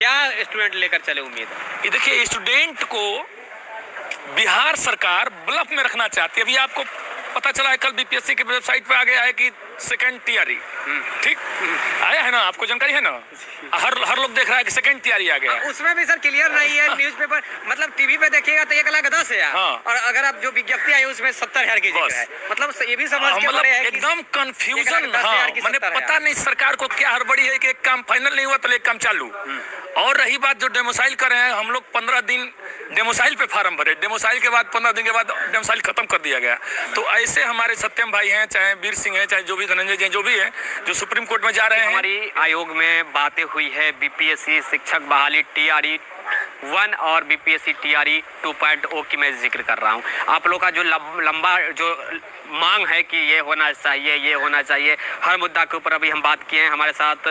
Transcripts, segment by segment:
क्या स्टूडेंट लेकर चले उम्मीद? ये देखिए, स्टूडेंट को बिहार सरकार ब्लफ में रखना चाहती है। अभी आपको पता चला है, कल बीपीएससी की वेबसाइट पे आ गया है कि सेकंड तैयारी, ठीक आया है ना? आपको जानकारी है ना? हर लोग देख रहा है कि सेकंड तैयारी आ गया है। उसमें भी सर क्लियर नहीं है। न्यूज़पेपर मतलब टीवी पे देखिएगा तो 1,10,000 हाँ। और अगर आप जो विज्ञप्ति आई उसमें 70,000 की जिक्र है। मतलब ये भी समझ के मतलब पड़े है एकदम कंफ्यूजन। 1,10,000 की मैंने 70,000। पता नहीं सरकार को क्या हड़बड़ी है कि एक काम फाइनल नहीं हुआ तो एक काम चालू। और रही बात जो डेमोसाइल कर रहे हैं, हम लोग 15 दिन डेमोसाइल पे फार्म भरे, डेमोसाइल के बाद 15 दिन के बाद डेमोसाइल खत्म कर दिया गया। तो ऐसे हमारे सत्यम भाई हैं, चाहे वीर सिंह हैं, चाहे जो भी धनंजय जी हैं, जो भी है, जो सुप्रीम कोर्ट में जा रहे हैं। हमारी आयोग में बातें हुई है बीपीएससी शिक्षक बहाली टीआरई 1 और बीपीएससी टीआरई 2.0 की मैं जिक्र कर रहा हूँ। आप लोग का जो लंबा जो मांग है कि ये होना चाहिए, ये होना चाहिए, हर मुद्दा के ऊपर अभी हम बात किए हैं। हमारे साथ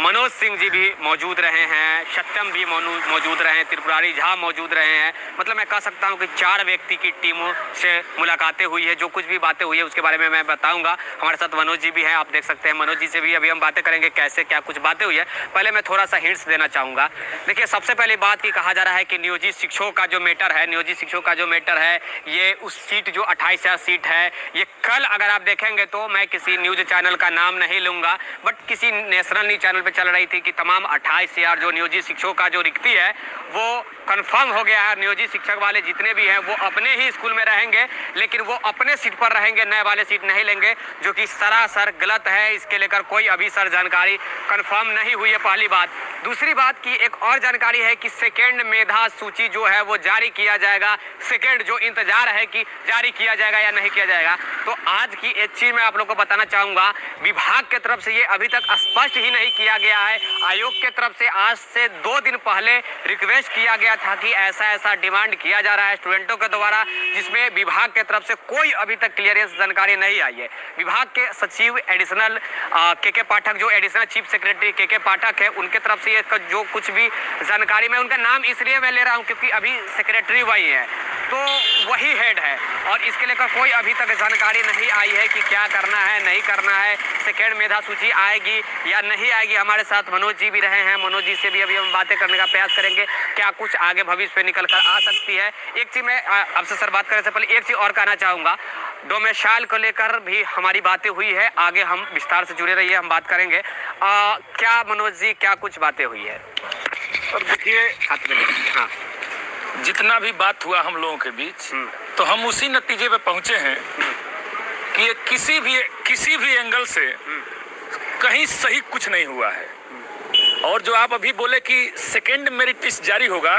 मनोज सिंह जी भी मौजूद रहे हैं, सत्यम भी मौजूद रहे हैं, त्रिपुरारी झा मौजूद रहे हैं। मतलब मैं कह सकता हूँ कि 4 व्यक्ति की टीमों से मुलाकातें हुई है। जो कुछ भी बातें हुई है उसके बारे में मैं बताऊँगा। हमारे साथ मनोज जी भी हैं, आप देख सकते हैं। मनोज जी से भी अभी हम बातें करेंगे कैसे क्या कुछ बातें हुई है। पहले मैं थोड़ा सा हिंट्स देना चाहूँगा। देखिए, सबसे पहली बात की कहा जा रहा है कि नियोजित शिक्षकों का जो मैटर है, नियोजित शिक्षकों का जो मैटर है, ये उस सीट जो 28,000 सीट है, ये कल अगर आप देखेंगे तो मैं किसी न्यूज चैनल का नाम नहीं लूंगा, बट किसी नेशनल न्यूज चैनल पे चल रही थी कि तमाम 28,000 जो नियोजित शिक्षकों का जो रिक्ति है वो कंफर्म हो गया है। नियोजित शिक्षक वाले जितने भी हैं वो अपने ही स्कूल में रहेंगे, लेकिन वो अपने सीट पर रहेंगे, नए वाले सीट नहीं लेंगे, जो कि सरासर गलत है। इसके लेकर कोई अभी सर जानकारी कंफर्म नहीं हुई है, पहली बात। दूसरी बात की एक और जानकारी है कि सेकेंड मेधा सूची जो है वो जारी किया जाएगा। सेकेंड जो इंतजार है कि जारी किया जाएगा या नहीं किया जाएगा। तो आज की एक चीज मैं आप लोग को बताना चाहूंगा, विभाग के तरफ से ये अभी तक स्पष्ट ही नहीं किया गया है। आयोग के तरफ से आज से 2 दिन पहले रिक्वेस्ट किया गया था कि ऐसा डिमांड किया जा रहा है स्टूडेंटों के द्वारा, जिसमें विभाग के तरफ से कोई अभी तक क्लियरेंस जानकारी नहीं आई है। विभाग के सचिव एडिशनल के पाठक, जो एडिशनल चीफ सेक्रेटरी के पाठक है, उनके तरफ से ये जो कुछ भी जानकारी, मैं उनका नाम इसलिए मैं ले रहा हूँ क्योंकि अभी सेक्रेटरी वही है, तो वही हेड है, और इसके लेकर कोई अभी तक जानकारी नहीं आई है कि क्या करना है, नहीं करना है, सेकेंड मेधा सूची आएगी या नहीं आएगी। हमारे साथ मनोज जी भी रहे हैं, मनोज जी से भी अभी हम बातें करने का प्रयास करेंगे, क्या कुछ आगे भविष्य में निकल कर आ सकती है। एक चीज मैं आपसे सर बात करने से पहले एक चीज और कहना चाहूँगा, डोमेसाइल को लेकर भी हमारी बातें हुई है, आगे हम विस्तार से जुड़े रहिए, हम बात करेंगे। क्या मनोज जी, क्या कुछ बातें हुई है? सर देखिए, हाँ, जितना भी बात हुआ हम लोगों के बीच, तो हम उसी नतीजे पे पहुंचे हैं कि ये किसी भी एंगल से कहीं सही कुछ नहीं हुआ है। और जो आप अभी बोले कि सेकेंड मेरिट लिस्ट जारी होगा,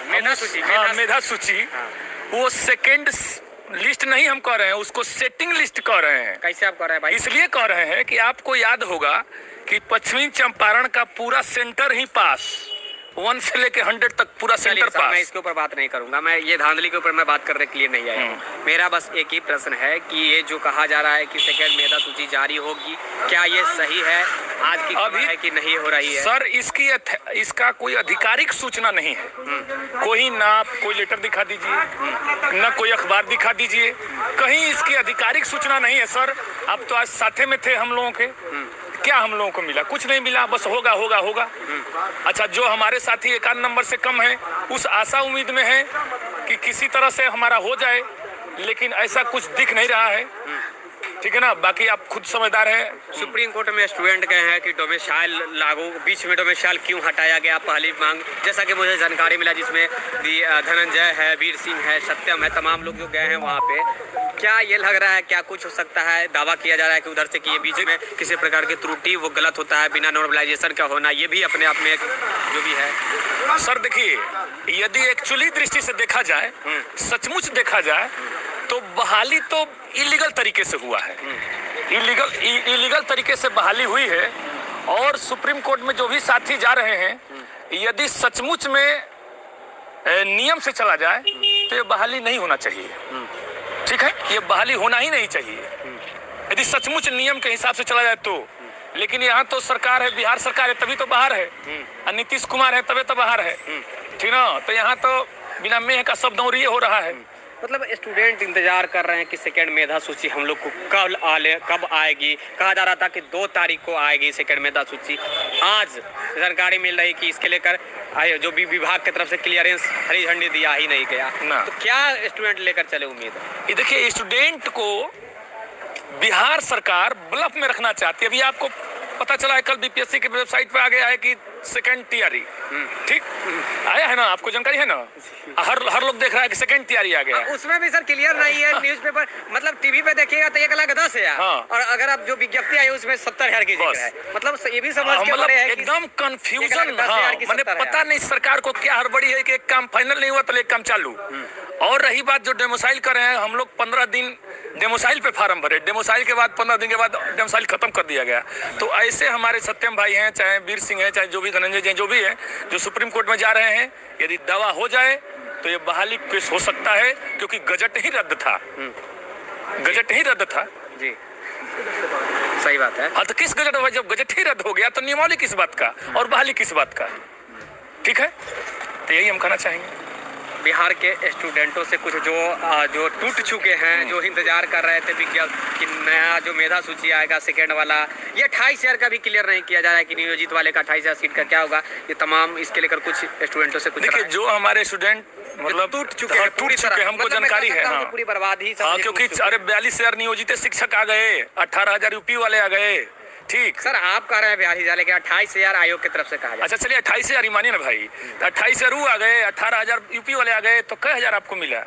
मेधा सूची, वो सेकेंड लिस्ट नहीं हम कह रहे हैं, उसको सेटिंग लिस्ट कह रहे हैं। कैसे आप कह रहे हैं भाई? इसलिए कह रहे हैं कि आपको याद होगा कि पश्चिमी चंपारण का पूरा सेंटर ही पास, 1 से लेके 100 तक पूरा सेंटर पास। मैं इसके ऊपर बात नहीं करूंगा, मैं ये धांधली के ऊपर मैं बात करने के लिए नहीं आया हूँ। मेरा बस एक ही प्रश्न है कि ये जो कहा जा रहा है कि सेकेंड मेधा सूची जारी होगी, क्या ये सही है? आज की खबर है कि नहीं हो रही है? सर, इसका कोई आधिकारिक सूचना नहीं है। कोई ना कोई लेटर दिखा दीजिए, ना कोई अखबार दिखा दीजिए, कहीं इसकी आधिकारिक सूचना नहीं है। सर, अब तो आज साथे में थे हम लोगों के, क्या हम लोगों को मिला? कुछ नहीं मिला, बस होगा होगा होगा। अच्छा, जो हमारे साथी 1 नंबर से कम है, उस आशा उम्मीद में है कि किसी तरह से हमारा हो जाए, लेकिन ऐसा कुछ दिख नहीं रहा है। ठीक है ना? बाकी आप खुद समझदार हैं। सुप्रीम कोर्ट में स्टूडेंट गए हैं कि डोमेसाइल लागू, बीच में डोमेसाइल क्यों हटाया गया, पहली मांग, जैसा कि मुझे जानकारी मिला, जिसमें धनंजय है, वीर सिंह है, सत्यम है, तमाम लोग जो गए हैं वहाँ पे। क्या ये लग रहा है, क्या कुछ हो सकता है? दावा किया जा रहा है कि उधर से कि ये बीच में किसी प्रकार की त्रुटि वो गलत होता है, बिना नॉर्मलाइजेशन का होना, ये भी अपने आप में एक जो भी है। सर देखिए, यदि एक्चुअली दृष्टि से देखा जाए, सचमुच देखा जाए, तो बहाली तो इलीगल तरीके से हुआ है। इलीगल तरीके से बहाली हुई है। और सुप्रीम कोर्ट में जो भी साथी जा रहे हैं, यदि सचमुच में नियम से चला जाए तो ये बहाली नहीं होना चाहिए। ठीक है, ये बहाली होना ही नहीं चाहिए यदि सचमुच नियम के हिसाब से चला जाए तो। लेकिन यहाँ तो सरकार है, बिहार सरकार है, तभी तो बाहर है, और नीतीश कुमार है तभी तो बाहर है। ठीक ना? तो यहाँ तो बिना मेह का शब्द हो रहा है। मतलब स्टूडेंट इंतजार कर रहे हैं कि सेकेंड मेधा सूची हम लोग को कब आएगी। कहा जा रहा था कि 2 तारीख को आएगी सेकेंड मेधा सूची। आज जानकारी मिल रही कि इसके लेकर जो भी विभाग की तरफ से क्लियरेंस हरी झंडी दिया ही नहीं गया ना। तो क्या स्टूडेंट लेकर चले उम्मीद? ये देखिए, स्टूडेंट को बिहार सरकार ब्लफ में रखना चाहती है। अभी आपको पता चला है, कल बीपीएससी की वेबसाइट पे आ गया है कि सेकंड टीआरई, ठीक आया है ना, आपको जानकारी है ना? हर लोग देख रहा है कि सेकंड टीआरई आ गया। उसमें भी सर क्लियर नहीं है। न्यूज़पेपर मतलब टीवी पे देखिएगा तो 1,10,000 हाँ। और अगर आप जो विज्ञप्ति आई उसमें 70,000 की जिक्र है। मतलब ये भी समझ के मतलब पड़े है एकदम कंफ्यूजन। 1,10,000 की मैंने 70,000। पता नहीं सरकार को क्या हड़बड़ी है कि एक काम फाइनल नहीं हुआ तो एक काम चालू। और रही बात जो डेमोसाइल कर रहे हैं, हम लोग 15 दिन डेमोसाइल पे फार्म भरे, डेमोसाइल के बाद 15 दिन के बाद डेमोसाइल खत्म कर दिया गया। तो ऐसे हमारे सत्यम भाई हैं, चाहे वीर सिंह हैं, चाहे जो भी धनंजय जी जो भी है, जो सुप्रीम कोर्ट में जा रहे हैं, यदि दावा हो जाए तो ये बहाली केस हो सकता है, क्योंकि गजट ही रद्द था। गजट ही रद्द था जी, सही बात है। हाँ, तो किस गजट में? जब गजट ही रद्द हो गया तो नियमावली किस बात का और बहाली किस बात का? ठीक है, तो यही हम कहना चाहेंगे। बिहार के स्टूडेंटों से कुछ जो टूट चुके हैं, जो इंतजार कर रहे थे विज्ञप्ति कि नया जो मेधा सूची आएगा सेकेंड वाला, ये 28,000 का भी क्लियर नहीं किया जा रहा है कि नियोजित वाले का 28,000 सीट का क्या होगा। ये तमाम इसके लेकर कुछ स्टूडेंटों से कुछ देखिए, जो हमारे स्टूडेंट मतलब टूट चुके हैं, हमको जानकारी है। हाँ, पूरी बर्बादी। हाँ, क्योंकि अरे 42,000 नियोजित शिक्षक आ गए, 18,000 यूपी वाले आ गए। ठीक सर, आप कह रहे हैं 42,000 लेकिन 28,000 आयोग की तरफ से कहा जाए। अच्छा चलिए, 28,000 मानिए ना भाई, तो 28,000 वो आ गए, 18,000 यूपी वाले आ गए, तो कई हजार आपको मिला?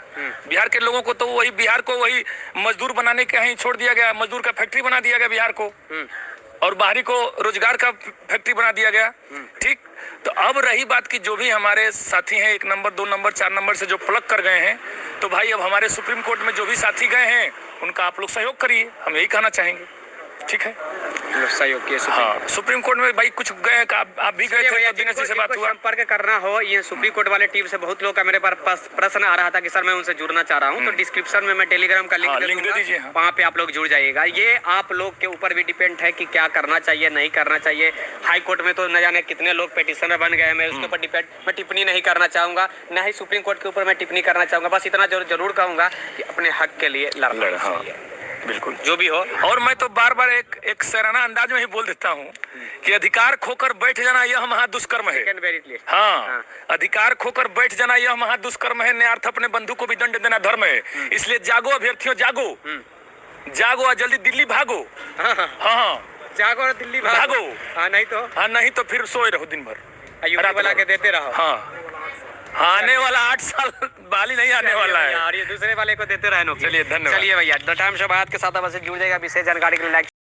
बिहार के लोगों को तो वही बिहार को वही मजदूर बनाने के कहीं छोड़ दिया गया, मजदूर का फैक्ट्री बना दिया गया बिहार को, और बाहरी को रोजगार का फैक्ट्री बना दिया गया। ठीक, तो अब रही बात की जो भी हमारे साथी हैं 1 नंबर 2 नंबर 4 नंबर से जो प्लग कर गए हैं, तो भाई अब हमारे सुप्रीम कोर्ट में जो भी साथी गए हैं उनका आप लोग सहयोग करिए, हम यही कहना चाहेंगे। ठीक है, सहयोग किए। हाँ, सुप्रीम कोर्ट में भाई कुछ गए, आप भी गए थे, तो दिनेश जी से बात हुआ। संपर्क करना हो, ये सुप्रीम कोर्ट वाले टीम से बहुत लोग का मेरे पास प्रश्न आ रहा था कि सर मैं उनसे जुड़ना चाह रहा हूँ, तो डिस्क्रिप्शन में मैं टेलीग्राम का लिंक दे दीजिए। वहाँ पे आप लोग जुड़ जाइएगा। ये आप लोग के ऊपर भी डिपेंड है कि क्या करना चाहिए नहीं करना चाहिए। हाई कोर्ट में तो न जाने कितने लोग पेटिशनर बन गए हैं, मैं उसके ऊपर डिपेंड मैं टिप्पणी नहीं करना चाहूँगा, न ही सुप्रीम कोर्ट के ऊपर मैं टिप्पणी करना चाहूँगा। बस इतना जरूर कहूँगा कि अपने हक के लिए लड़ना चाहिए, बिल्कुल जो भी हो। और मैं तो बार बार एक सराहना अंदाज में ही बोल देता हूँ कि अधिकार खोकर बैठ जाना यह महादुष्कर्म है। हाँ, अधिकार खोकर बैठ जाना यह महादुष्कर्म है, न्यार्थ अपने बंधु को भी दंड देना धर्म है। इसलिए जागो अभ्यर्थियों, जागो जागो और जल्दी दिल्ली भागो। हाँ, जागो और दिल्ली भागो। हाँ, नहीं तो फिर सोए रहो दिन भर, बना के देते रहो। हाँ, आने वाला 8 साल बाली नहीं आने वाला है, और ये दूसरे वाले को देते रहे। चलिए, धन्यवाद। चलिए भैया, द टाइम्स ऑफ भारत के साथ आप जुड़ जाएगा। विशेष जानकारी के लिए लाइक